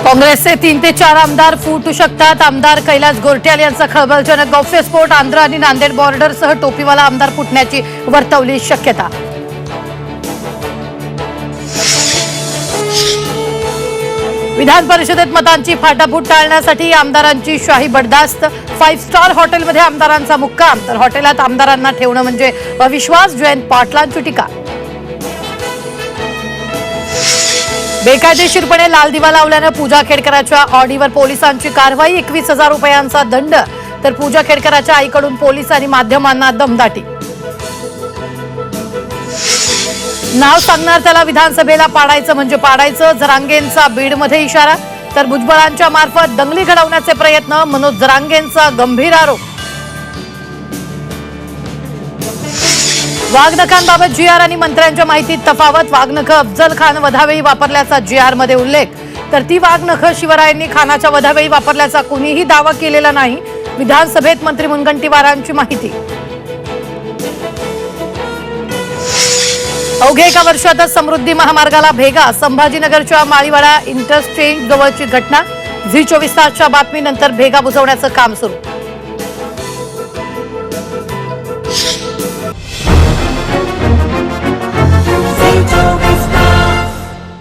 काँग्रेसचे 3 ते 4 आमदार फुटू शकतात। आमदार कैलास गोरट्याल यांचा खळबळजनक गौप्यस्फोट। आंध्र आणि नांदेड बॉर्डरसह टोपीवाला आमदार फुटण्याची वर्तवली शक्यता। विधान परिषदेत मतांची फाटाफूट टाळण्यासाठी आमदारांची शाही बडदास्त। 5 स्टार हॉटेलमध्ये आमदारांचा मुक्काम, तर हॉटेलात आमदारांना ठेवणं म्हणजे अविश्वास। जयंत पाटलांची टीका। बेकायदेशीरपणे लाल दिवा लावल्यानं पूजा खेडकराच्या ऑडीवर पोलिसांची कारवाई। 21,000 रुपयांचा दंड, तर पूजा खेडकराच्या आईकडून पोलीस आणि माध्यमांना दमदाटी। नाव सांगणार त्याला विधानसभेला पाडायचं म्हणजे पाडायचं, जरांगेंचा बीडमध्ये इशारा। तर भुजबळांच्या मार्फत दंगली घडवण्याचे प्रयत्न, मनोज जरांगेंचा गंभीर आरोप। वाघनखांबाबत जीआर आणि मंत्र्यांच्या माहितीत तफावत। वाघनखं अफजल खान वधावेळी वापरल्याचा जीआर मध्ये उल्लेख, तर ती वाघनखं शिवरायांनी खानाच्या वधावेळी वापरल्याचा कुणीही दावा केलेला नाही। विधानसभेत मंत्री मुनगंटीवारांची माहिती। अवघ्या एका वर्षातच समृद्धी महामार्गाला भेगा। संभाजीनगरच्या माळीवाडा इंटरचेंज जवळची घटना। झी 24 तासच्या बातमीनंतर भेगा बुजवण्याचं काम सुरू।